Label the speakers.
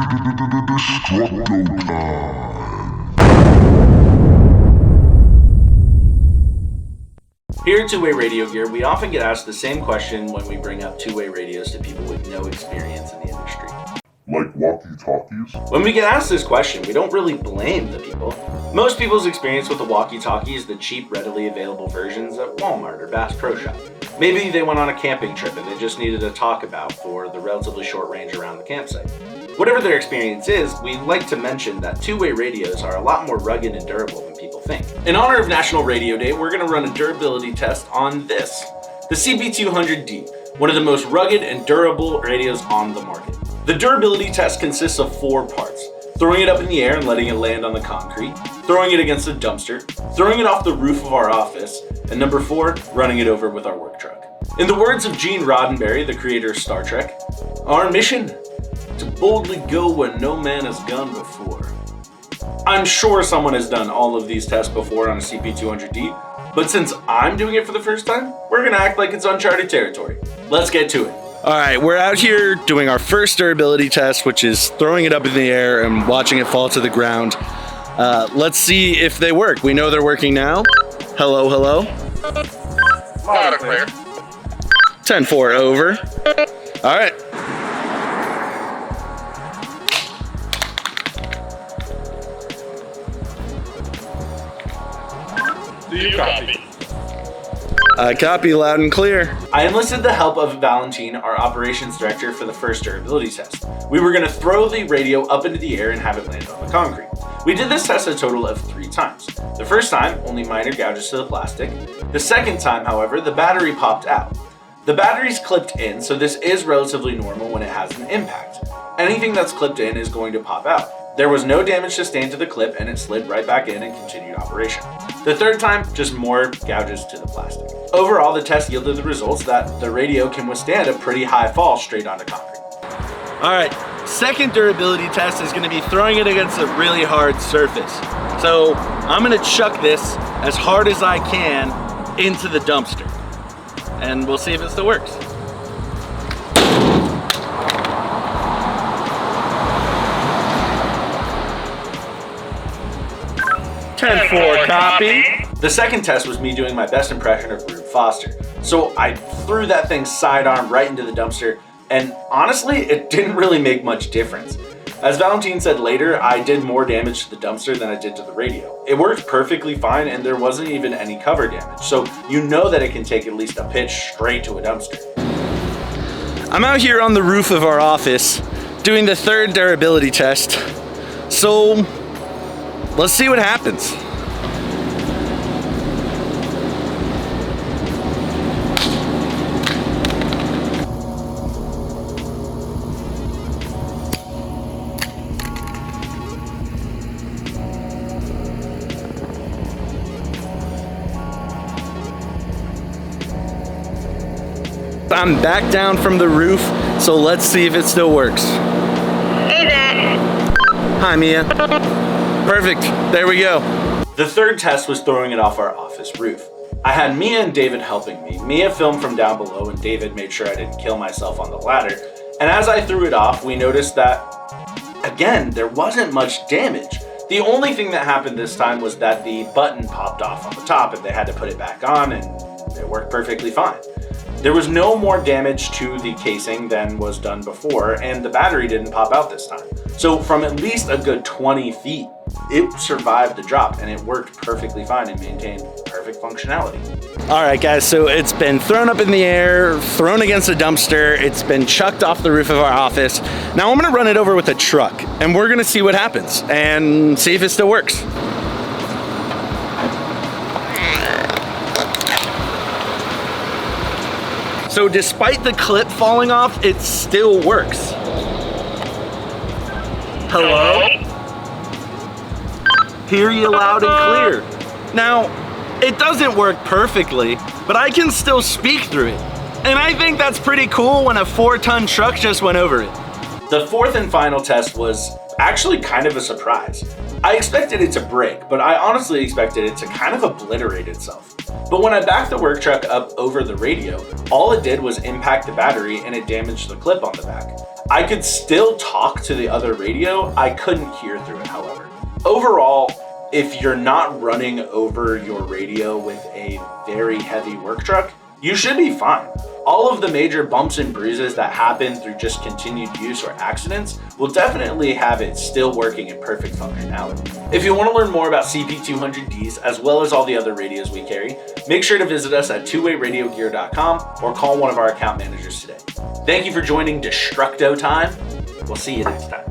Speaker 1: Destructo time.
Speaker 2: Here at Two-Way Radio Gear, we often get asked the same question when we bring up two-way radios to people with no experience in the industry.
Speaker 1: Like walkie-talkies?
Speaker 2: When we get asked this question, we don't really blame the people. Most people's experience with a walkie-talkie is the cheap, readily available versions at Walmart or Bass Pro Shop. Maybe they went on a camping trip and they just needed a talk about for the relatively short range around the campsite. Whatever their experience is, we like to mention that two-way radios are a lot more rugged and durable than people think. In honor of National Radio Day, we're going to run a durability test on this, the CP200D, one of the most rugged and durable radios on the market. The durability test consists of 4 parts: throwing it up in the air and letting it land on the concrete, throwing it against a dumpster, throwing it off the roof of our office, and number 4, running it over with our work truck. In the words of Gene Roddenberry, the creator of Star Trek, our mission? To boldly go where no man has gone before. I'm sure someone has done all of these tests before on a CP200D, but since I'm doing it for the first time, we're gonna act like it's uncharted territory. Let's get to it.
Speaker 3: All right, we're out here doing our first durability test, which is throwing it up in the air and watching it fall to the ground. Let's see if they work. We know they're working now. Hello, hello.
Speaker 4: Loud and clear.
Speaker 3: 10-4 over. All right.
Speaker 4: Do you copy?
Speaker 3: I copy loud and clear.
Speaker 2: I enlisted the help of Valentine, our operations director, for the first durability test. We were gonna throw the radio up into the air and have it land on the concrete. We did this test a total of 3 times. The first time, only minor gouges to the plastic. The second time, however, the battery popped out. The battery's clipped in, so this is relatively normal when it has an impact. Anything that's clipped in is going to pop out. There was no damage sustained to the clip and it slid right back in and continued operation. The third time, just more gouges to the plastic. Overall, the test yielded the results that the radio can withstand a pretty high fall straight onto concrete.
Speaker 3: All right, second durability test is gonna be throwing it against a really hard surface. So I'm gonna chuck this as hard as I can into the dumpster. And we'll see if it still works. "10-4 copy."
Speaker 2: The second test was me doing my best impression of Rube Foster. So I threw that thing sidearm right into the dumpster, and honestly, it didn't really make much difference. As Valentine said later, I did more damage to the dumpster than I did to the radio. It worked perfectly fine and there wasn't even any cover damage, so you know that it can take at least a pitch straight to a dumpster.
Speaker 3: I'm out here on the roof of our office doing the third durability test. So let's see what happens. I'm back down from the roof, so let's see if it still works.
Speaker 5: Hey Zach.
Speaker 3: Hi Mia. Perfect, there we go.
Speaker 2: The third test was throwing it off our office roof. I had Mia and David helping me. Mia filmed from down below and David made sure I didn't kill myself on the ladder. And as I threw it off, we noticed that, again, there wasn't much damage. The only thing that happened this time was that the button popped off on the top and they had to put it back on and it worked perfectly fine. There was no more damage to the casing than was done before, and the battery didn't pop out this time. So from at least a good 20 feet, it survived the drop and it worked perfectly fine and maintained perfect functionality.
Speaker 3: All right guys, so it's been thrown up in the air, thrown against a dumpster, it's been chucked off the roof of our office. Now I'm gonna run it over with a truck and we're gonna see what happens and see if it still works. So despite the clip falling off, it still works. Hello? Hear you loud and clear. Now, it doesn't work perfectly, but I can still speak through it. And I think that's pretty cool when a 4-ton truck just went over it.
Speaker 2: The fourth and final test was actually kind of a surprise. I expected it to break, but I honestly expected it to kind of obliterate itself. But when I backed the work truck up over the radio, all it did was impact the battery and it damaged the clip on the back. I could still talk to the other radio, I couldn't hear through it, however. Overall, if you're not running over your radio with a very heavy work truck, you should be fine. All of the major bumps and bruises that happen through just continued use or accidents will definitely have it still working in perfect functionality. If you want to learn more about CP200Ds as well as all the other radios we carry, make sure to visit us at twowayradiogear.com or call one of our account managers today. Thank you for joining Destructo Time. We'll see you next time.